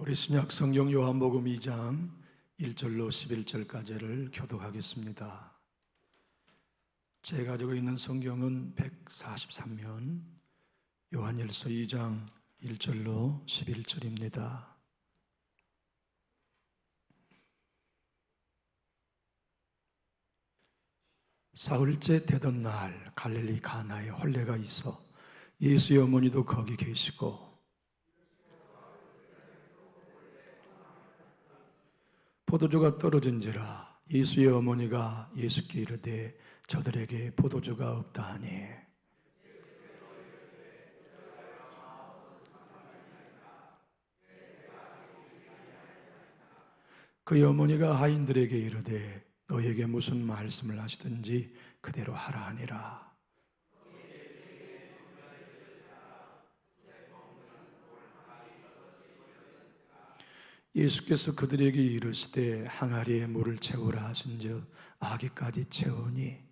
우리 신약 성경 요한복음 2장 1절로 11절까지를 교독하겠습니다. 제가 가지고 있는 성경은 143면 요한일서 2장 1절로 11절입니다. 사흘째 되던 날 갈릴리 가나에 혼례가 있어 예수의 어머니도 거기 계시고 포도주가 떨어진지라 예수의 어머니가 예수께 이르되 저들에게 포도주가 없다 하니 그의 어머니가 하인들에게 이르되 너에게 무슨 말씀을 하시든지 그대로 하라 하니라. 예수께서 그들에게 이르시되 항아리에 물을 채우라 하신즉 아기까지 채우니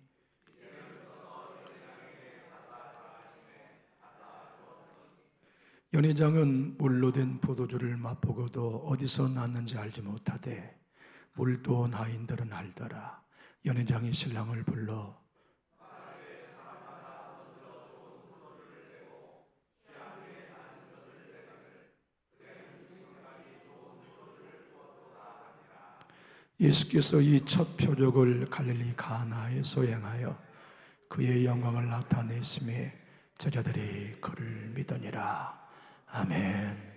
연회장은 물로 된 포도주를 맛보고도 어디서 났는지 알지 못하되 물도 나인들은 알더라. 연회장이 신랑을 불러 예수께서 이 첫 표적을 갈릴리 가나에서 행하여 그의 영광을 나타내심에 제자들이 그를 믿으니라. 아멘.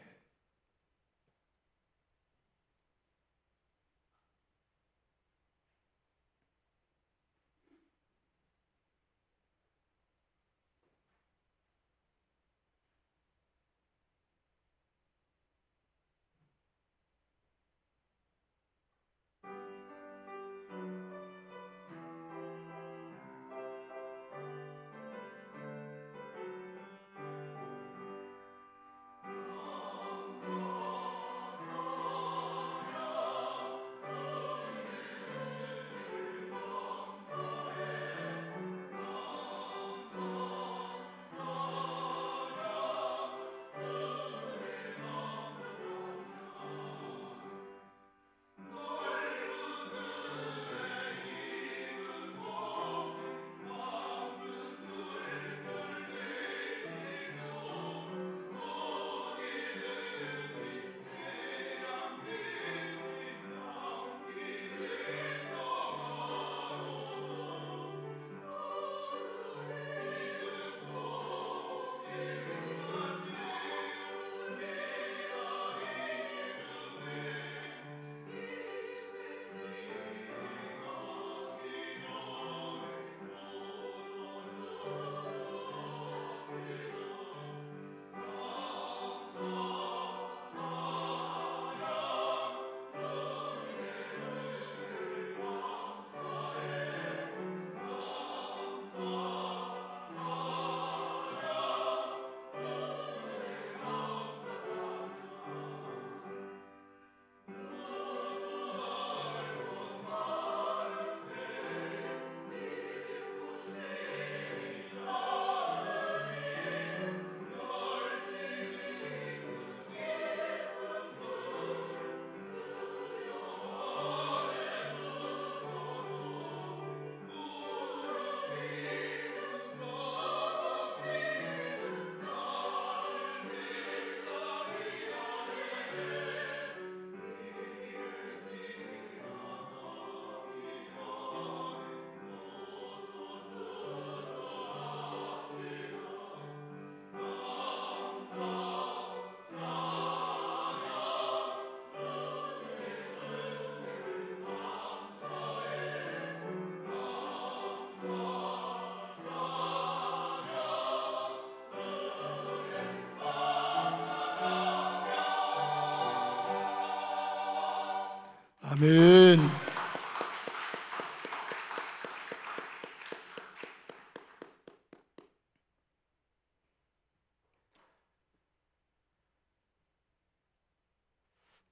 아멘.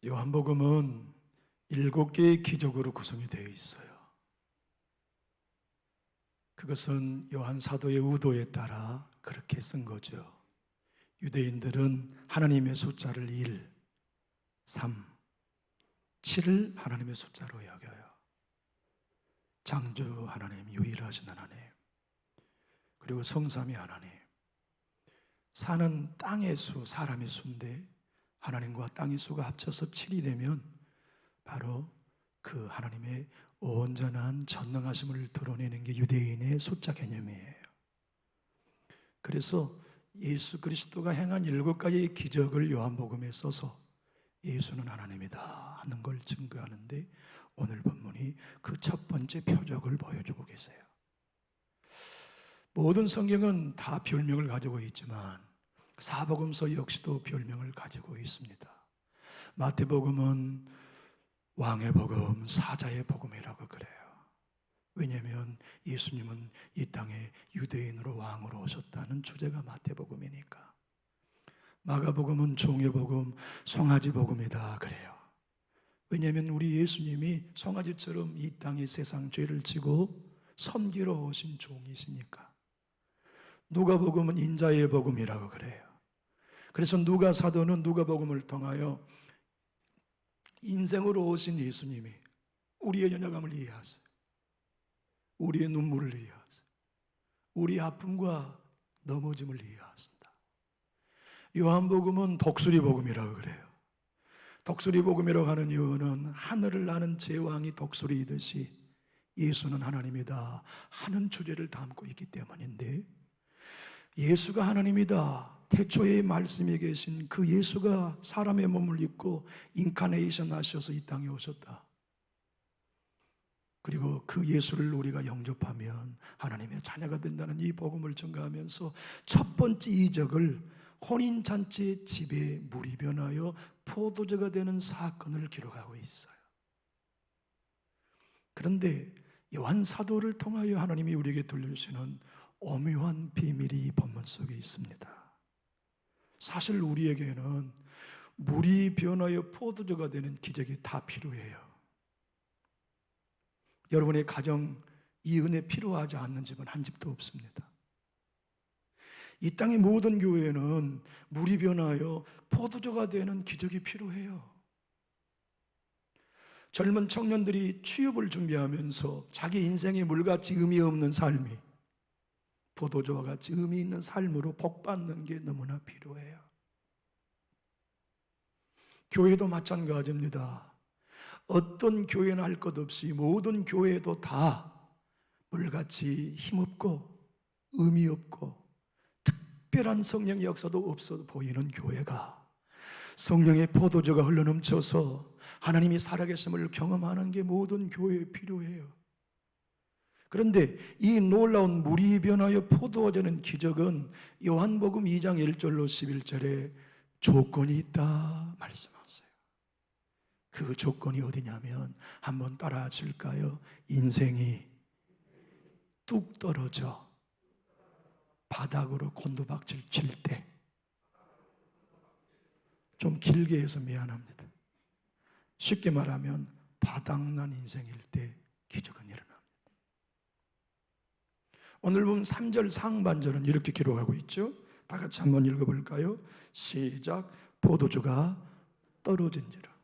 요한복음은 7개의 기적으로 구성이 되어 있어요. 그것은 요한 사도의 의도에 따라 그렇게 쓴 거죠. 유대인들은 하나님의 숫자를 1, 3, 7을 하나님의 숫자로 여겨요. 창조 하나님, 유일하신 하나님, 그리고 성삼위 하나님. 사는 땅의 수, 사람의 수인데 하나님과 땅의 수가 합쳐서 7이 되면 바로 그 하나님의 온전한 전능하심을 드러내는 게 유대인의 숫자 개념이에요. 그래서 예수 그리스도가 행한 7가지의 기적을 요한복음에 써서 예수는 하나님이다 하는 걸 증거하는데, 오늘 본문이 그 첫 번째 표적을 보여주고 계세요. 모든 성경은 다 별명을 가지고 있지만 사복음서 역시도 별명을 가지고 있습니다. 마태복음은 왕의 복음, 사자의 복음이라고 그래요. 왜냐하면 예수님은 이 땅에 유대인으로 왕으로 오셨다는 주제가 마태복음이니까. 마가복음은 종의 복음, 송아지 복음이다 그래요. 왜냐하면 우리 예수님이 송아지처럼 이 땅의 세상 죄를 지고 섬기러 오신 종이시니까. 누가복음은 인자의 복음이라고 그래요. 그래서 누가 사도는 누가복음을 통하여 인생으로 오신 예수님이 우리의 연약함을 이해하세요. 우리의 눈물을 이해하세요. 우리의 아픔과 넘어짐을 이해하신다. 요한복음은 독수리 복음이라고 그래요. 독수리 복음이라고 하는 이유는 하늘을 나는 제왕이 독수리이듯이 예수는 하나님이다 하는 주제를 담고 있기 때문인데, 예수가 하나님이다, 태초에 말씀에 계신 그 예수가 사람의 몸을 입고 인카네이션 하셔서 이 땅에 오셨다. 그리고 그 예수를 우리가 영접하면 하나님의 자녀가 된다는 이 복음을 전가하면서 첫 번째 이적을 혼인잔치의 집에 물이 변하여 포도주가 되는 사건을 기록하고 있어요. 그런데 요한 사도를 통하여 하나님이 우리에게 들려주시는 오묘한 비밀이 이 본문 속에 있습니다. 사실 우리에게는 물이 변하여 포도주가 되는 기적이 다 필요해요. 여러분의 가정 이 은혜 필요하지 않는 집은 한 집도 없습니다. 이 땅의 모든 교회는 물이 변하여 포도주가 되는 기적이 필요해요. 젊은 청년들이 취업을 준비하면서 자기 인생에 물같이 의미 없는 삶이 포도주와 같이 의미 있는 삶으로 복받는 게 너무나 필요해요. 교회도 마찬가지입니다. 어떤 교회는 할 것 없이 모든 교회도 다 물같이 힘없고 의미 없고 특별한 성령의 역사도 없어 보이는 교회가 성령의 포도주가 흘러넘쳐서 하나님이 살아계심을 경험하는 게 모든 교회에 필요해요. 그런데 이 놀라운 물이 변하여 포도가 되는 기적은 요한복음 2장 1절로 11절에 조건이 있다 말씀하세요. 그 조건이 어디냐면, 한번 따라 하실까요? 인생이 뚝 떨어져 바닥으로 곤두박질 칠 때. 좀 길게 해서 미안합니다. 쉽게 말하면 바닥난 인생일 때 기적은 일어납니다. 오늘 보면 3절 상반절은 이렇게 기록하고 있죠. 다 같이 한번 읽어볼까요? 시작. 포도주가 떨어진지라.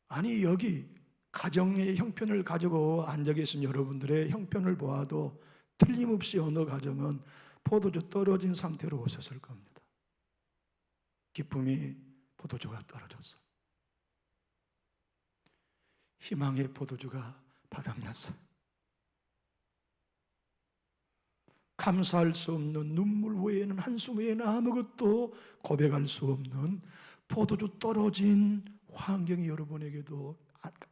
아니, 여기 가정의 형편을 가지고 앉아 계신 여러분들의 형편을 보아도 틀림없이 어느 가정은 포도주 떨어진 상태로 오셨을 겁니다. 기쁨이 포도주가 떨어졌어. 희망의 포도주가 바닥났어. 감사할 수 없는 눈물 외에는, 한숨 외에는 아무것도 고백할 수 없는 포도주 떨어진 환경이 여러분에게도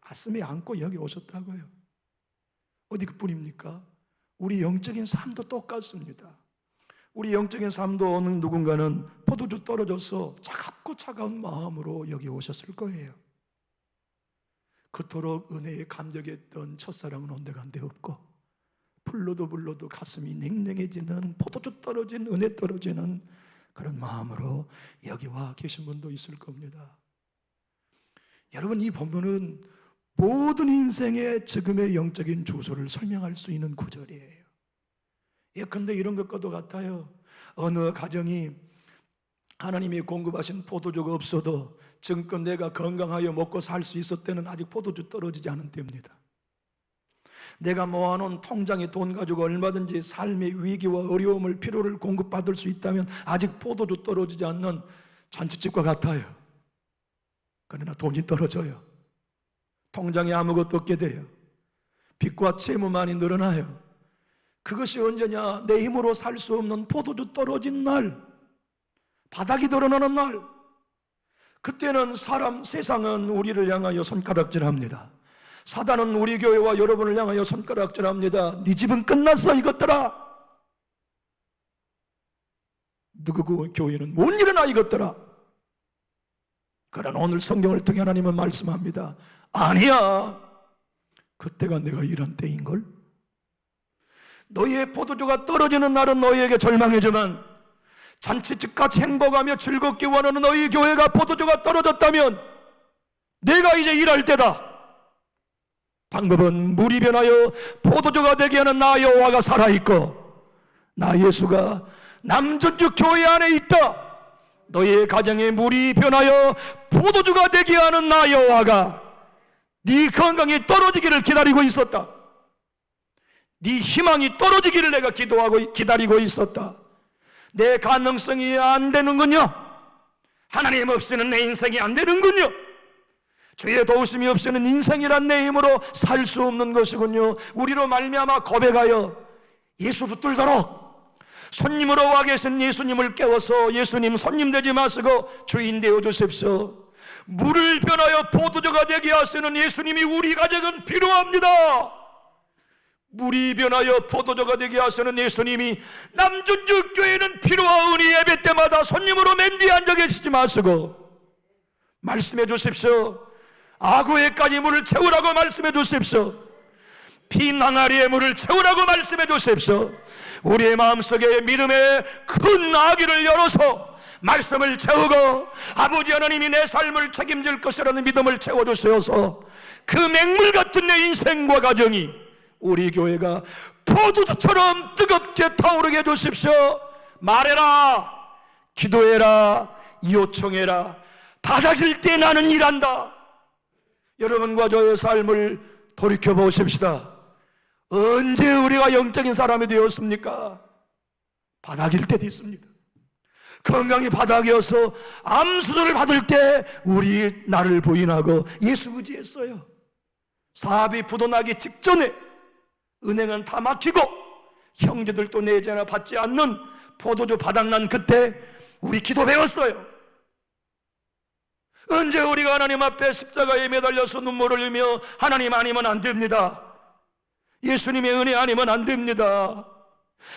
가슴에 안고 여기 오셨다고요. 어디 그뿐입니까? 우리 영적인 삶도 똑같습니다. 우리 영적인 삶도 어느 누군가는 포도주 떨어져서 차갑고 차가운 마음으로 여기 오셨을 거예요. 그토록 은혜에 감격했던 첫사랑은 온데간데 없고, 불러도 가슴이 냉랭해지는 포도주 떨어진, 은혜 떨어지는 그런 마음으로 여기 와 계신 분도 있을 겁니다. 여러분, 이 본문은 모든 인생의 지금의 영적인 주소를 설명할 수 있는 구절이에요. 예컨대 이런 것과도 같아요. 어느 가정이 하나님이 공급하신 포도주가 없어도 지금껏 내가 건강하여 먹고 살 수 있을 때는 아직 포도주 떨어지지 않은 때입니다. 내가 모아놓은 통장에 돈 가지고 얼마든지 삶의 위기와 어려움을 필요를 공급받을 수 있다면 아직 포도주 떨어지지 않는 잔치집과 같아요. 그러나 돈이 떨어져요. 통장에 아무것도 없게 돼요. 빚과 채무만이 늘어나요. 그것이 언제냐? 내 힘으로 살 수 없는 포도주 떨어진 날, 바닥이 드러나는 날, 그때는 세상은 우리를 향하여 손가락질합니다. 사단은 우리 교회와 여러분을 향하여 손가락질합니다. 네 집은 끝났어 이것들아. 누구 교회는 못 일어나 이것들아. 그러나 오늘 성경을 통해 하나님은 말씀합니다. 아니야, 그때가 내가 일한 때인걸. 너희의 포도주가 떨어지는 날은 너희에게 절망이지만 잔치집같이 행복하며 즐겁게 원하는 너희 교회가 포도주가 떨어졌다면 내가 이제 일할 때다. 방법은 물이 변하여 포도주가 되게 하는 나 여호와가 살아있고 나 예수가 남전주 교회 안에 있다. 너희의 가정에 물이 변하여 포도주가 되게 하는 나 여호와가 네 건강이 떨어지기를 기다리고 있었다. 네 희망이 떨어지기를 내가 기도하고 기다리고 있었다. 내 가능성이 안 되는군요. 하나님 없이는 내 인생이 안 되는군요. 주의 도우심이 없이는 인생이란 내 힘으로 살 수 없는 것이군요. 우리로 말미암아 고백하여 예수 붙들도록 손님으로 와 계신 예수님을 깨워서 예수님 손님 되지 마시고 주인 되어 주십시오. 물을 변하여 포도주가 되게 하시는 예수님이 우리 가정은 필요합니다. 물이 변하여 포도주가 되게 하시는 예수님이 남전주 교회는 필요하오니 예배 때마다 손님으로 맨 뒤에 앉아 계시지 마시고 말씀해 주십시오. 아구에까지 물을 채우라고 말씀해 주십시오. 빈 항아리에 물을 채우라고 말씀해 주십시오. 우리의 마음속에 믿음의 큰 아기를 열어서 말씀을 채우고 아버지 하나님이 내 삶을 책임질 것이라는 믿음을 채워주셔서 그 맹물 같은 내 인생과 가정이 우리 교회가 포도주처럼 뜨겁게 타오르게 해주십시오. 말해라, 기도해라, 요청해라. 바닥일 때 나는 일한다. 여러분과 저의 삶을 돌이켜보십시다. 언제 우리가 영적인 사람이 되었습니까? 바닥일 때도 있습니다. 건강이 바닥이어서 암 수술을 받을 때 우리 나를 부인하고 예수 의지했어요. 사업이 부도나기 직전에 은행은 다 막히고 형제들도 내지 하나 받지 않는 포도주 바닥난 그때 우리 기도 배웠어요. 언제 우리가 하나님 앞에 십자가에 매달려서 눈물을 흘리며 하나님 아니면 안 됩니다. 예수님의 은혜 아니면 안 됩니다.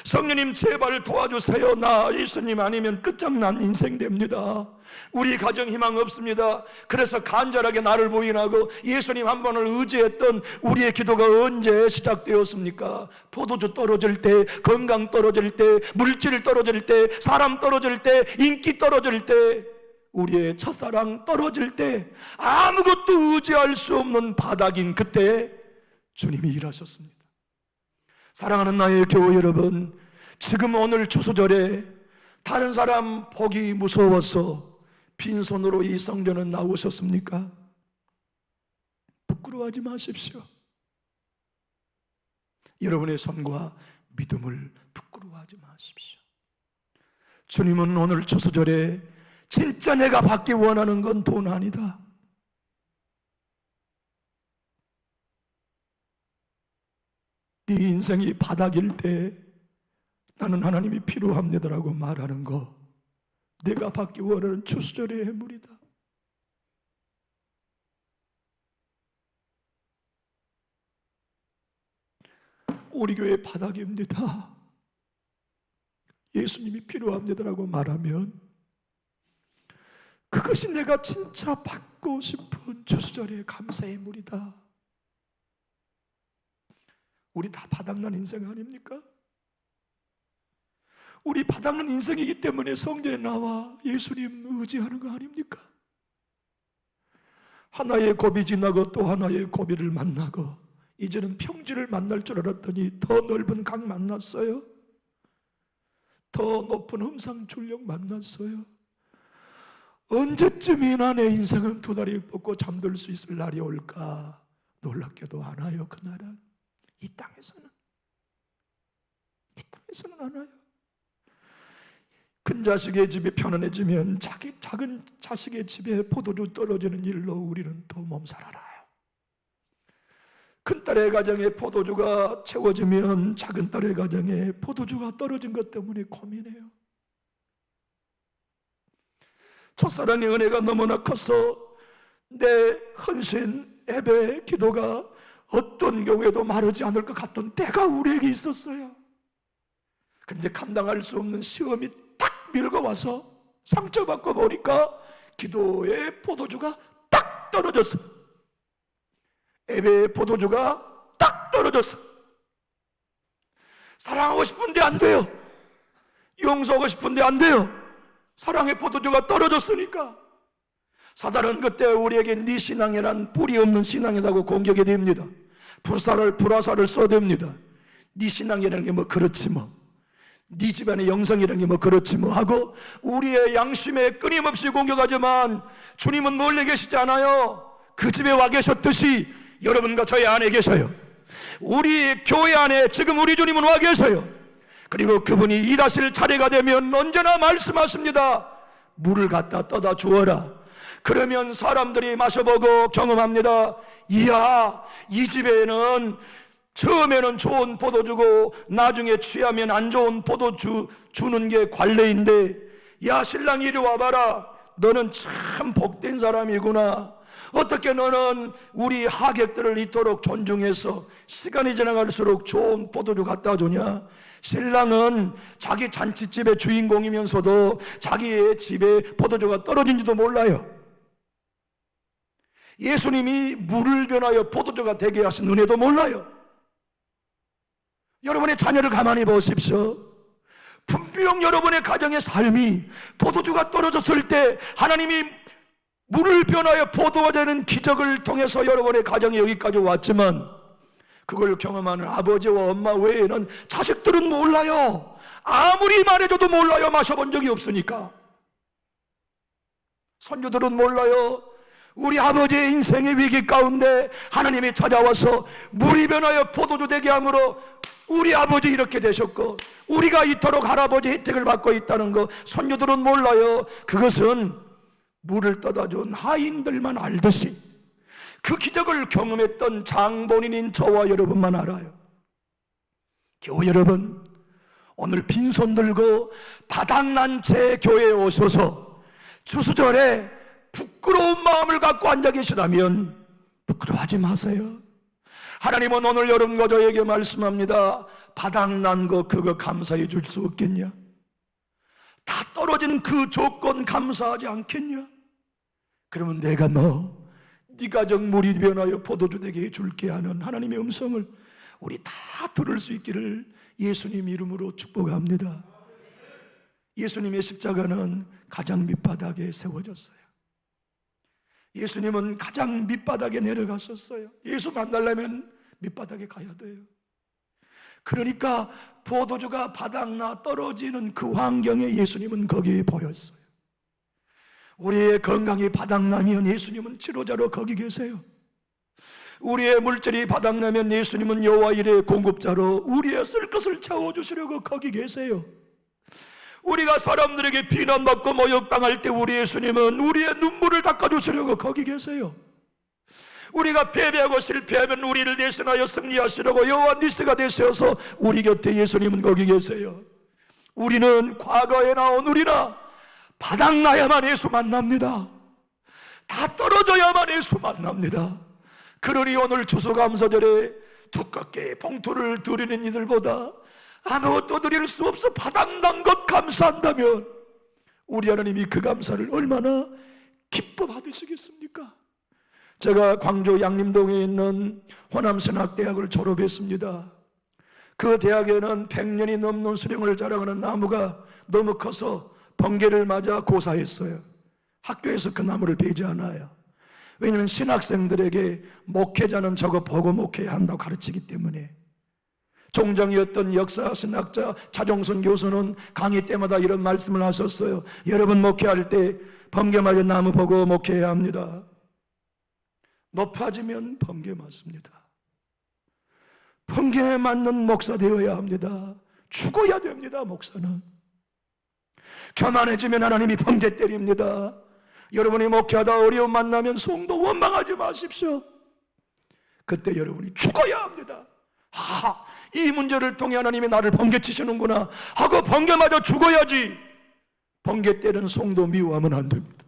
성령님 제발 도와주세요. 나 예수님 아니면 끝장난 인생 됩니다. 우리 가정 희망 없습니다. 그래서 간절하게 나를 부인하고 예수님 한 번을 의지했던 우리의 기도가 언제 시작되었습니까? 포도주 떨어질 때, 건강 떨어질 때, 물질 떨어질 때, 사람 떨어질 때, 인기 떨어질 때, 우리의 첫사랑 떨어질 때, 아무것도 의지할 수 없는 바닥인 그때 주님이 일하셨습니다. 사랑하는 나의 교회 여러분, 지금 오늘 추수절에 다른 사람 보기 무서워서 빈손으로 이 성전에 나오셨습니까? 부끄러워하지 마십시오. 여러분의 손과 믿음을 부끄러워하지 마십시오. 주님은 오늘 추수절에 진짜 내가 받기 원하는 건 돈 아니다. 네 인생이 바닥일 때 나는 하나님이 필요합니다라고 말하는 거, 내가 받기 원하는 추수절의 예물이다. 우리 교회 바닥입니다. 예수님이 필요합니다라고 말하면 그것이 내가 진짜 받고 싶은 추수절의 감사의 예물이다. 우리 다 바닥난 인생 아닙니까? 우리 바닥난 인생이기 때문에 성전에 나와 예수님 의지하는 거 아닙니까? 하나의 고비 지나고 또 하나의 고비를 만나고 이제는 평지를 만날 줄 알았더니 더 넓은 강 만났어요. 더 높은 흠상 출력 만났어요. 언제쯤이나 내 인생은 두 다리 뻗고 잠들 수 있을 날이 올까? 놀랍게도 안 와요. 그날은 이 땅에서는 안 와요. 큰 자식의 집이 편안해지면 작은 자식의 집에 포도주 떨어지는 일로 우리는 더 몸살 알아요. 큰딸의 가정에 포도주가 채워지면 작은딸의 가정에 포도주가 떨어진 것 때문에 고민해요. 첫사랑의 은혜가 너무나 커서 내 헌신, 예배, 기도가 어떤 경우에도 마르지 않을 것 같던 때가 우리에게 있었어요. 근데 감당할 수 없는 시험이 딱 밀고 와서 상처받고 보니까 기도의 포도주가 딱 떨어졌어. 예배의 포도주가 딱 떨어졌어. 사랑하고 싶은데 안 돼요. 용서하고 싶은데 안 돼요. 사랑의 포도주가 떨어졌으니까. 사단은 그때 우리에게 네 신앙이란 뿌리 없는 신앙이라고 공격이 됩니다. 불화살을 쏘댑니다. 네 신앙이라는 게 뭐 그렇지 뭐, 네 집안의 영성이라는 게 뭐 그렇지 뭐 하고 우리의 양심에 끊임없이 공격하지만 주님은 멀리 계시지 않아요. 그 집에 와 계셨듯이 여러분과 저희 안에 계셔요. 우리 교회 안에 지금 우리 주님은 와 계셔요. 그리고 그분이 일하실 차례가 되면 언제나 말씀하십니다. 물을 갖다 떠다 주어라. 그러면 사람들이 마셔보고 경험합니다. 이야, 이 집에는 처음에는 좋은 포도주고 나중에 취하면 안 좋은 포도주 주는 게 관례인데, 야 신랑 이리 와봐라. 너는 참 복된 사람이구나. 어떻게 너는 우리 하객들을 이토록 존중해서 시간이 지나갈수록 좋은 포도주 갖다 주냐? 신랑은 자기 잔치집의 주인공이면서도 자기의 집에 포도주가 떨어진지도 몰라요. 예수님이 물을 변하여 포도주가 되게 하신 은혜도 몰라요. 여러분의 자녀를 가만히 보십시오. 분명 여러분의 가정의 삶이 포도주가 떨어졌을 때 하나님이 물을 변하여 포도가 되는 기적을 통해서 여러분의 가정이 여기까지 왔지만 그걸 경험하는 아버지와 엄마 외에는 자식들은 몰라요. 아무리 말해줘도 몰라요. 마셔본 적이 없으니까. 손주들은 몰라요. 우리 아버지의 인생의 위기 가운데 하나님이 찾아와서 물이 변하여 포도주 되게 함으로 우리 아버지 이렇게 되셨고 우리가 이토록 할아버지 혜택을 받고 있다는 거 손주들은 몰라요. 그것은 물을 떠다 준 하인들만 알듯이 그 기적을 경험했던 장본인인 저와 여러분만 알아요. 교회 여러분, 오늘 빈손 들고 바닥난 채 교회에 오셔서 추수절에 부끄러운 마음을 갖고 앉아 계시다면 부끄러워하지 마세요. 하나님은 오늘 여러분과 저에게 말씀합니다. 바닥난 거 그거 감사해 줄 수 없겠냐? 다 떨어진 그 조건 감사하지 않겠냐? 그러면 내가 네 가정 물이 변하여 포도주 되게 해줄게 하는 하나님의 음성을 우리 다 들을 수 있기를 예수님 이름으로 축복합니다. 예수님의 십자가는 가장 밑바닥에 세워졌어요. 예수님은 가장 밑바닥에 내려갔었어요. 예수 만나려면 밑바닥에 가야 돼요. 그러니까 포도주가 바닥나 떨어지는 그 환경에 예수님은 거기에 보였어요. 우리의 건강이 바닥나면 예수님은 치료자로 거기 계세요. 우리의 물질이 바닥나면 예수님은 여호와 일의 공급자로 우리의 쓸 것을 채워주시려고 거기 계세요. 우리가 사람들에게 비난받고 모욕당할 때 우리 예수님은 우리의 눈물을 닦아주시려고 거기 계세요. 우리가 패배하고 실패하면 우리를 대신하여 승리하시려고 여호와 니스가 되셔서 우리 곁에 예수님은 거기 계세요. 우리는 과거에 나온 우리나 바닥나야만 예수 만납니다. 다 떨어져야만 예수 만납니다. 그러니 오늘 추수감사절에 두껍게 봉투를 드리는 이들보다 아무것도 드릴 수 없어 바닥난 것 감사한다면 우리 하나님이 그 감사를 얼마나 기뻐 받으시겠습니까? 제가 광주 양림동에 있는 호남신학대학을 졸업했습니다. 그 대학에는 100년이 넘는 수령을 자랑하는 나무가 너무 커서 번개를 맞아 고사했어요. 학교에서 그 나무를 베지 않아요. 왜냐하면 신학생들에게 목회자는 저거 보고 목회해야 한다고 가르치기 때문에. 종장이었던 역사 신학자 차종선 교수는 강의 때마다 이런 말씀을 하셨어요. 여러분 목회할 때 번개 맞은 나무 보고 목회해야 합니다. 높아지면 번개 맞습니다. 번개에 맞는 목사 되어야 합니다. 죽어야 됩니다. 목사는 교만해지면 하나님이 번개 때립니다. 여러분이 목회하다 어려움 만나면 성도 원망하지 마십시오. 그때 여러분이 죽어야 합니다. 이 문제를 통해 하나님이 나를 번개치시는구나 하고 번개 맞아 죽어야지. 번개 때는 성도 미워하면 안 됩니다.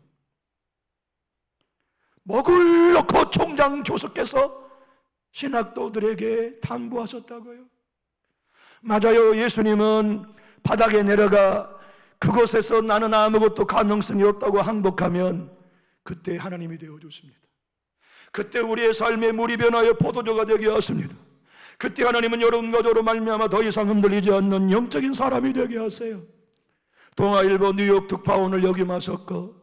목을 놓고 총장 교수께서 신학도들에게 당부하셨다고요. 맞아요. 예수님은 바닥에 내려가 그곳에서 나는 아무것도 가능성이 없다고 항복하면 그때 하나님이 되어주십니다. 그때 우리의 삶의 물이 변하여 포도주가 되게 하십니다. 그때 하나님은 여러분과 저로 말미암아 더 이상 흔들리지 않는 영적인 사람이 되게 하세요. 동아일보 뉴욕 특파원을 역임하셨고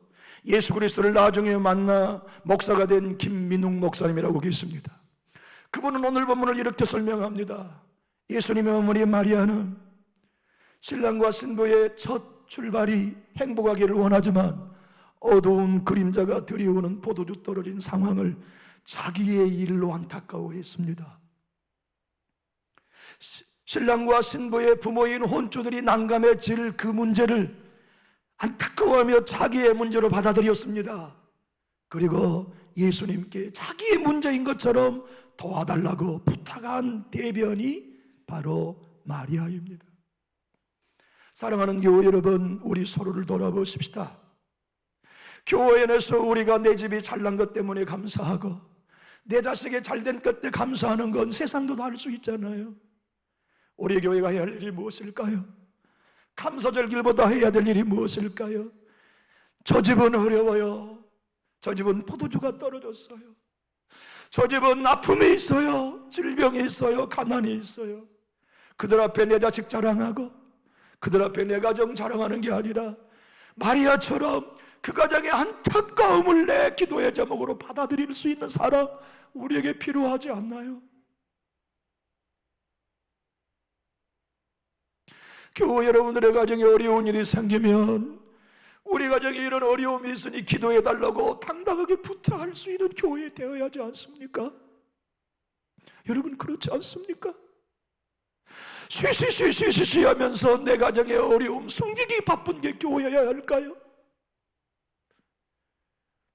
예수 그리스도를 나중에 만나 목사가 된 김민웅 목사님이라고 계십니다. 그분은 오늘 본문을 이렇게 설명합니다. 예수님의 어머니 마리아는 신랑과 신부의 첫 출발이 행복하기를 원하지만 어두운 그림자가 들이오는 포도주 떨어진 상황을 자기의 일로 안타까워했습니다. 신랑과 신부의 부모인 혼주들이 난감해질 그 문제를 안타까워하며 자기의 문제로 받아들였습니다. 그리고 예수님께 자기의 문제인 것처럼 도와달라고 부탁한 대변이 바로 마리아입니다. 사랑하는 교회 여러분, 우리 서로를 돌아보십시다. 교회 안에서 우리가 내 집이 잘난 것 때문에 감사하고 내 자식이 잘된 것 때문에 감사하는 건 세상도 다 할 수 있잖아요. 우리 교회가 해야 할 일이 무엇일까요? 감사절길보다 해야 될 일이 무엇일까요? 저 집은 어려워요. 저 집은 포도주가 떨어졌어요. 저 집은 아픔이 있어요. 질병이 있어요. 가난이 있어요. 그들 앞에 내 자식 자랑하고 그들 앞에 내 가정 자랑하는 게 아니라 마리아처럼 그 가정의 안타까움을 내 기도의 제목으로 받아들일 수 있는 사람 우리에게 필요하지 않나요? 교회 여러분들의 가정에 어려운 일이 생기면 우리 가정에 이런 어려움이 있으니 기도해달라고 당당하게 부탁할 수 있는 교회 되어야 하지 않습니까? 여러분 그렇지 않습니까? 쉬쉬쉬쉬쉬 하면서 내 가정의 어려움 숨기기 바쁜 게 교회여야 할까요?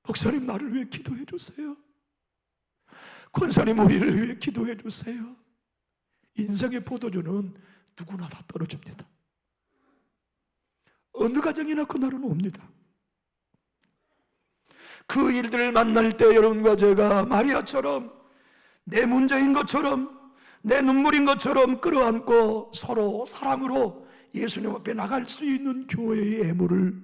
목사님 나를 위해 기도해 주세요. 권사님 우리를 위해 기도해 주세요. 인생의 포도주는 누구나 다 떨어집니다. 어느 가정이나 그날은 옵니다. 그 일들을 만날 때 여러분과 제가 마리아처럼 내 문제인 것처럼 내 눈물인 것처럼 끌어안고 서로 사랑으로 예수님 앞에 나갈 수 있는 교회의 애물을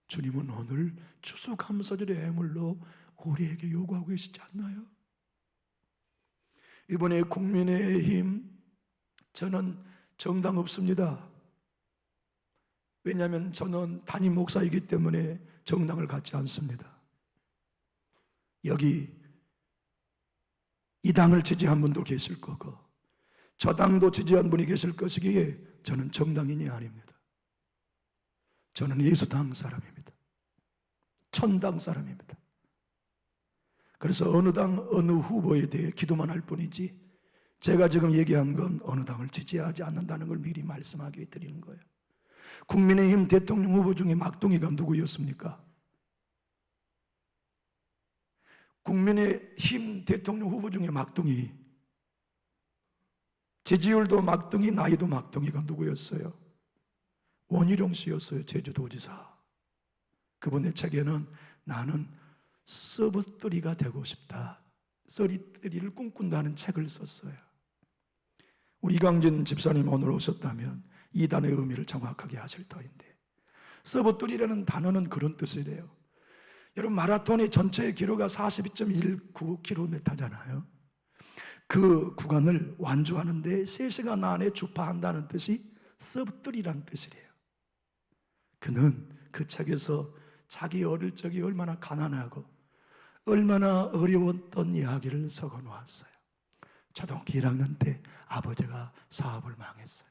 주님은 오늘 추수감사절의 애물로 우리에게 요구하고 계시지 않나요? 이번에 국민의힘 저는 정당 없습니다. 왜냐하면 저는 담임 목사이기 때문에 정당을 갖지 않습니다. 여기 이 당을 지지한 분도 계실 거고 저 당도 지지한 분이 계실 것이기에 저는 정당인이 아닙니다. 저는 예수당 사람입니다. 천당 사람입니다. 그래서 어느 당 어느 후보에 대해 기도만 할 뿐이지 제가 지금 얘기한 건 어느 당을 지지하지 않는다는 걸 미리 말씀하기 위해 드리는 거예요. 국민의힘 대통령 후보 중에 막둥이가 누구였습니까? 국민의힘 대통령 후보 중에 막둥이, 지지율도 막둥이, 나이도 막둥이가 누구였어요? 원희룡 씨였어요. 제주도지사. 그분의 책에는 나는 서브쓰리가 되고 싶다, 서리쓰리를 꿈꾼다는 책을 썼어요. 우리 이강진 집사님 오늘 오셨다면 이 단어의 의미를 정확하게 하실 터인데, 서브쓰리라는 단어는 그런 뜻이래요. 여러분 마라톤의 전체 기로가 42.19km잖아요. 그 구간을 완주하는데 3시간 안에 주파한다는 뜻이 서브쓰리라는 뜻이래요. 그는 그 책에서 자기 어릴 적이 얼마나 가난하고 얼마나 어려웠던 이야기를 적어 놓았어요. 초등학교 1학년 때 아버지가 사업을 망했어요.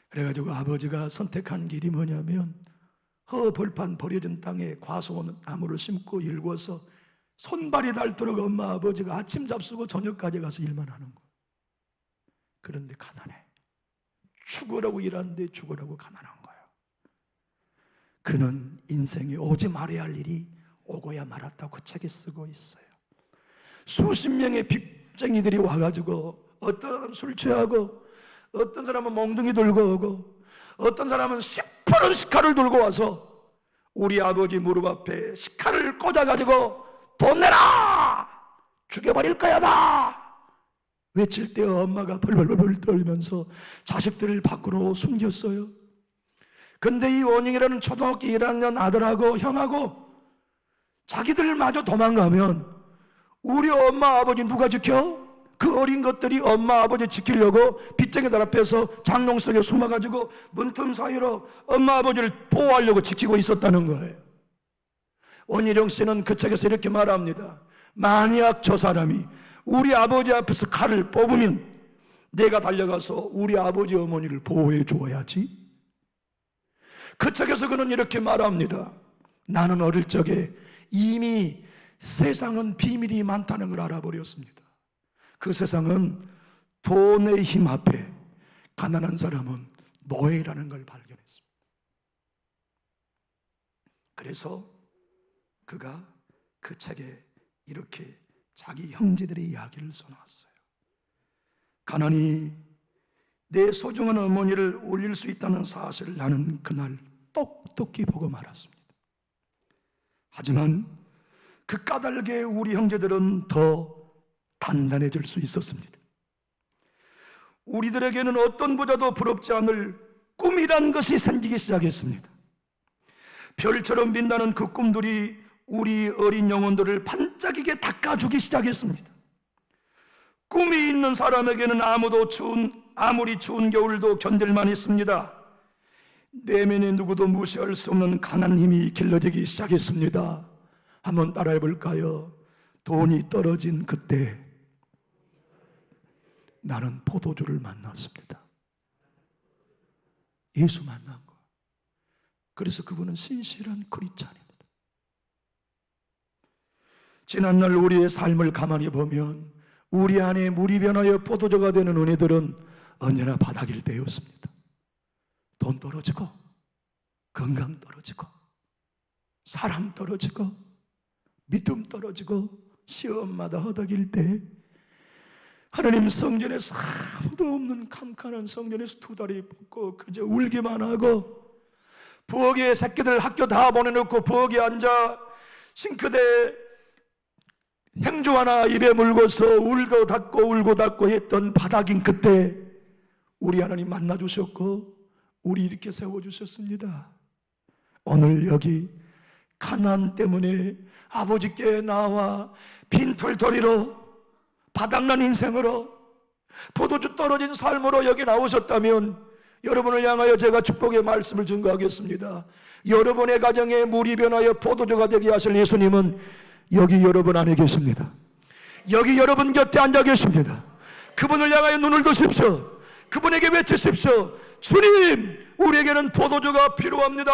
그래가지고 아버지가 선택한 길이 뭐냐면 허벌판 버려진 땅에 과수원 나무를 심고 일궈서 손발이 닳도록 엄마 아버지가 아침 잡수고 저녁까지 가서 일만 하는 거예요. 그런데 가난해. 죽으라고 일하는데 죽으라고 가난한 거예요. 그는 인생에 오지 말아야 할 일이 오고야 말았다고 책에 쓰고 있어요. 수십 명의 빚쟁이들이 와가지고 어떤 사람은 술 취하고 어떤 사람은 몽둥이 들고 오고 어떤 사람은 10푸른 식칼을 들고 와서 우리 아버지 무릎 앞에 식칼을 꽂아가지고 돈 내라! 죽여버릴 거야 다! 외칠 때 엄마가 벌벌벌 떨면서 자식들을 밖으로 숨겼어요. 근데 이 원영이라는 초등학교 1학년 아들하고 형하고 자기들마저 도망가면 우리 엄마 아버지 누가 지켜? 그 어린 것들이 엄마 아버지 지키려고 빚쟁이들 앞에서 장롱 속에 숨어가지고 문틈 사이로 엄마 아버지를 보호하려고 지키고 있었다는 거예요. 원희룡 씨는 그 책에서 이렇게 말합니다. 만약 저 사람이 우리 아버지 앞에서 칼을 뽑으면 내가 달려가서 우리 아버지 어머니를 보호해 주어야지. 그 책에서 그는 이렇게 말합니다. 나는 어릴 적에 이미 세상은 비밀이 많다는 걸 알아버렸습니다. 그 세상은 돈의 힘 앞에 가난한 사람은 노예라는 걸 발견했습니다. 그래서 그가 그 책에 이렇게 자기 형제들의 이야기를 써놨어요. 가난이 내 소중한 어머니를 올릴 수 있다는 사실을 나는 그날 똑똑히 보고 말았습니다. 하지만 그 까닭에 우리 형제들은 더 단단해질 수 있었습니다. 우리들에게는 어떤 부자도 부럽지 않을 꿈이란 것이 생기기 시작했습니다. 별처럼 빛나는 그 꿈들이 우리 어린 영혼들을 반짝이게 닦아주기 시작했습니다. 꿈이 있는 사람에게는 아무리 추운 겨울도 견딜만 했습니다. 내면에 누구도 무시할 수 없는 강한 힘이 길러지기 시작했습니다. 한번 따라해 볼까요? 돈이 떨어진 그때 나는 포도주를 만났습니다. 예수 만난 거. 그래서 그분은 신실한 크리스찬입니다. 지난날 우리의 삶을 가만히 보면 우리 안에 물이 변하여 포도주가 되는 은혜들은 언제나 바닥일 때였습니다. 돈 떨어지고 건강 떨어지고 사람 떨어지고 믿음 떨어지고 시험마다 허덕일 때 하나님 성전에서 아무도 없는 캄캄한 성전에서 두 다리 뻗고 그저 울기만 하고 부엌에 새끼들 학교 다 보내놓고 부엌에 앉아 싱크대 행주 하나 입에 물고서 울고 닫고 했던 바닥인 그때 우리 하나님 만나주셨고 우리 이렇게 세워주셨습니다. 오늘 여기 가난 때문에 아버지께 나와 빈털터리로 바닥난 인생으로 포도주 떨어진 삶으로 여기 나오셨다면 여러분을 향하여 제가 축복의 말씀을 증거하겠습니다. 여러분의 가정에 물이 변하여 포도주가 되게 하실 예수님은 여기 여러분 안에 계십니다. 여기 여러분 곁에 앉아 계십니다. 그분을 향하여 눈을 드십시오. 그분에게 외치십시오. 주님, 우리에게는 포도주가 필요합니다.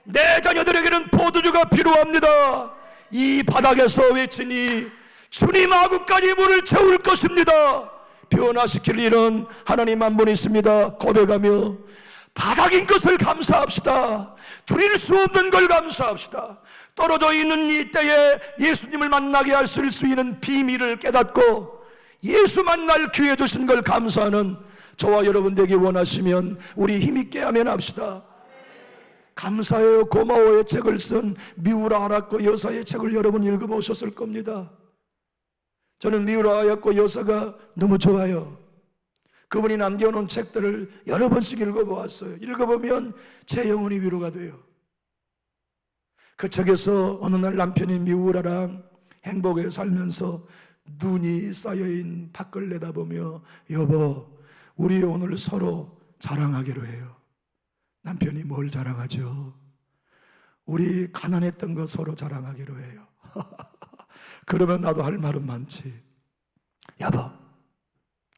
내 자녀들에게는 포도주가 필요합니다. 이 바닥에서 외치니 주님 아구까지 물을 채울 것입니다. 변화시킬 일은 하나님 한 분 있습니다. 고백하며 바닥인 것을 감사합시다. 드릴 수 없는 걸 감사합시다. 떨어져 있는 이 때에 예수님을 만나게 할 수 있는 비밀을 깨닫고 예수 만날 기회 주신 걸 감사하는 저와 여러분 되기 원하시면 우리 힘있게 하면 합시다. 감사해요 고마워의 책을 쓴 미우라 아라코 여사의 책을 여러분 읽어보셨을 겁니다. 저는 미우라 아라코 여사가 너무 좋아요. 그분이 남겨놓은 책들을 여러 번씩 읽어보았어요. 읽어보면 제 영혼이 위로가 돼요. 그 책에서 어느 날 남편이 미우라랑 행복에 살면서 눈이 쌓여있는 밖을 내다보며 여보 우리 오늘 서로 자랑하기로 해요. 남편이 뭘 자랑하죠? 우리 가난했던 거 서로 자랑하기로 해요. 그러면 나도 할 말은 많지. 여보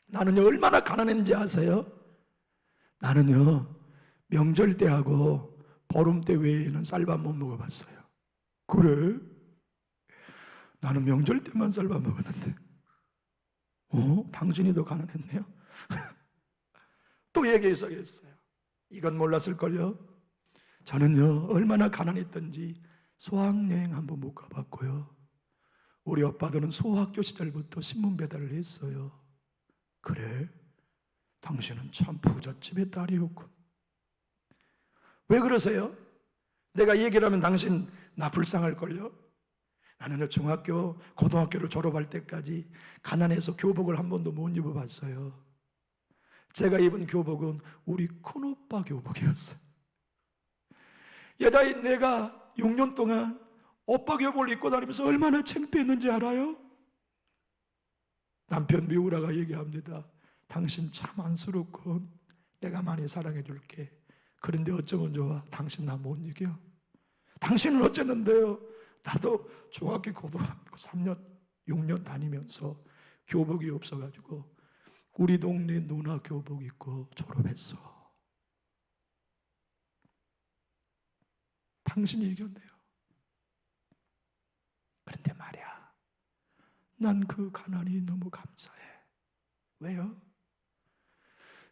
나는요 얼마나 가난했는지 아세요? 나는요 명절 때하고 보름 때 외에는 쌀밥 못 먹어봤어요. 그래? 나는 명절 때만 쌀밥 먹었는데. 당신이 더 가난했네요. 또 얘기해서겠어요. 이건 몰랐을걸요. 저는요, 얼마나 가난했던지 수학여행 한번 못 가봤고요. 우리 오빠들은 소학교 시절부터 신문 배달을 했어요. 그래? 당신은 참 부잣집의 딸이었군. 왜 그러세요? 내가 얘기를 하면 당신 나 불쌍할걸요? 나는 중학교, 고등학교를 졸업할 때까지 가난해서 교복을 한 번도 못 입어봤어요. 제가 입은 교복은 우리 큰오빠 교복이었어요. 여자인 내가 6년 동안 오빠 교복을 입고 다니면서 얼마나 창피했는지 알아요? 남편 미우라가 얘기합니다. 당신 참 안쓰럽군. 내가 많이 사랑해 줄게. 그런데 어쩌면 좋아. 당신 나 못 이겨. 당신은 어쨌는데요? 나도 중학교 고등학교 3년 6년 다니면서 교복이 없어가지고 우리 동네 누나 교복 입고 졸업했어. 당신이 이겼네요. 그런데 말이야, 난 그 가난이 너무 감사해. 왜요?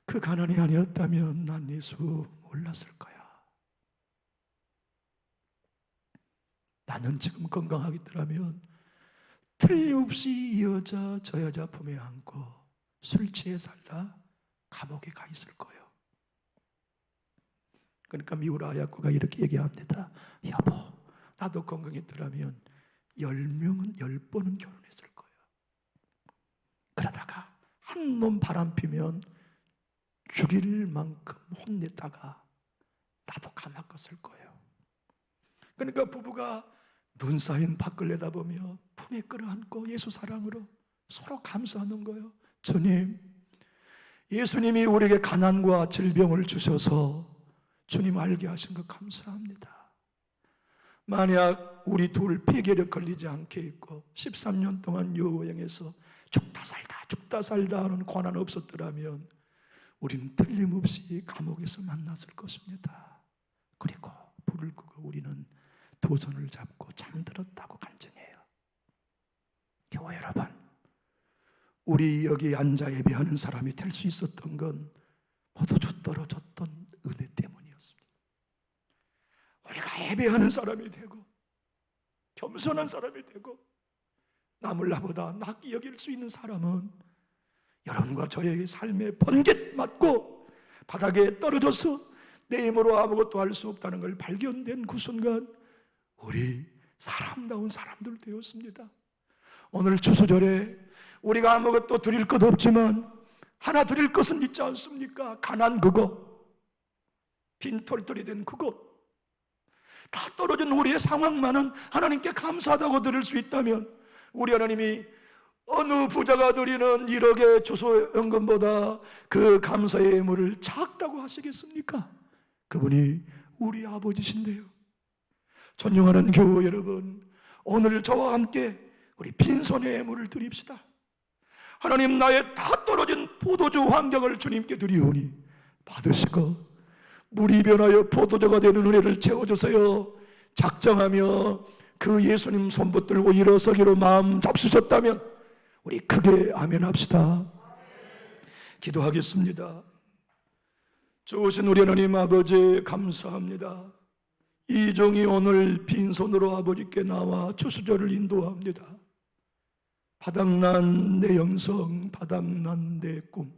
그 가난이 아니었다면 난 예수 몰랐을 거야. 나는 지금 건강하겠더라면 틀림없이 이 여자 저 여자 품에 안고 술 취해 살다 감옥에 가 있을 거예요. 그러니까 미우라 아야코가 이렇게 얘기합니다. 여보, 나도 건강했더라면 10명은 10번은 결혼했을 거예요. 그러다가 한 놈 바람 피면 죽일 만큼 혼냈다가 나도 가만 갔을 거예요. 그러니까 부부가 눈 쌓인 밖을 내다보며 품에 끌어안고 예수 사랑으로 서로 감사하는 거예요. 주님, 예수님이 우리에게 가난과 질병을 주셔서 주님 알게 하신 것 감사합니다. 만약 우리 둘 폐결핵 걸리지 않게 있고 13년 동안 여행에서 죽다 살다 하는 고난 없었더라면 우리는 틀림없이 감옥에서 만났을 것입니다. 그리고 불을 끄고 우리는 두 손을 잡고 잠들었다고 간증해요. 교회 여러분, 우리 여기 앉아 예배하는 사람이 될 수 있었던 건 모두 떨어졌던 은혜 때문이었습니다. 우리가 예배하는 사람이 되고 겸손한 사람이 되고 남을 나보다 낫게 여길 수 있는 사람은 여러분과 저의 삶에 번개 맞고 바닥에 떨어져서 내 힘으로 아무것도 할 수 없다는 걸 발견된 그 순간 우리 사람다운 사람들 되었습니다. 오늘 추수절에 우리가 아무것도 드릴 것 없지만 하나 드릴 것은 있지 않습니까? 가난 그거, 빈털털이 된 그거, 다 떨어진 우리의 상황만은 하나님께 감사하다고 드릴 수 있다면 우리 하나님이 어느 부자가 드리는 1억의 추수연금보다 그 감사의 예물을 작다고 하시겠습니까? 그분이 우리 아버지신데요. 존경하는 교우 여러분, 오늘 저와 함께 우리 빈손의 예물을 드립시다. 하나님, 나의 다 떨어진 포도주 환경을 주님께 드리오니 받으시고 물이 변하여 포도주가 되는 은혜를 채워주세요. 작정하며 그 예수님 손 붙들고 일어서기로 마음 잡수셨다면 우리 크게 아멘 합시다. 기도하겠습니다. 주신 우리 하나님 아버지 감사합니다. 이 종이 오늘 빈손으로 아버지께 나와 추수절을 인도합니다. 바닥난 내 영성, 바닥난 내 꿈,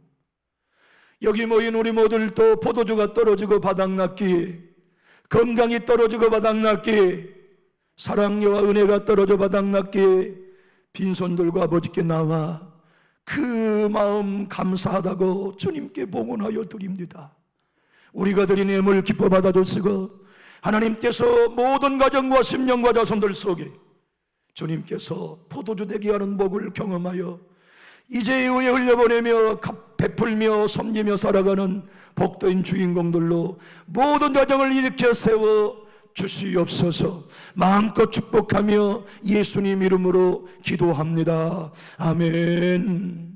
여기 모인 우리 모두들도 포도주가 떨어지고 바닥났기, 건강이 떨어지고 바닥났기, 사랑과 은혜가 떨어져 바닥났기, 빈손들과 아버지께 나와 그 마음 감사하다고 주님께 봉헌하여 드립니다. 우리가 드린 예물 기뻐 받아주시고 하나님께서 모든 가정과 심령과 자손들 속에 주님께서 포도주 되게 하는 복을 경험하여 이제 이후에 흘려보내며 베풀며 섬기며 살아가는 복된 주인공들로 모든 가정을 일으켜 세워 주시옵소서. 마음껏 축복하며 예수님 이름으로 기도합니다. 아멘.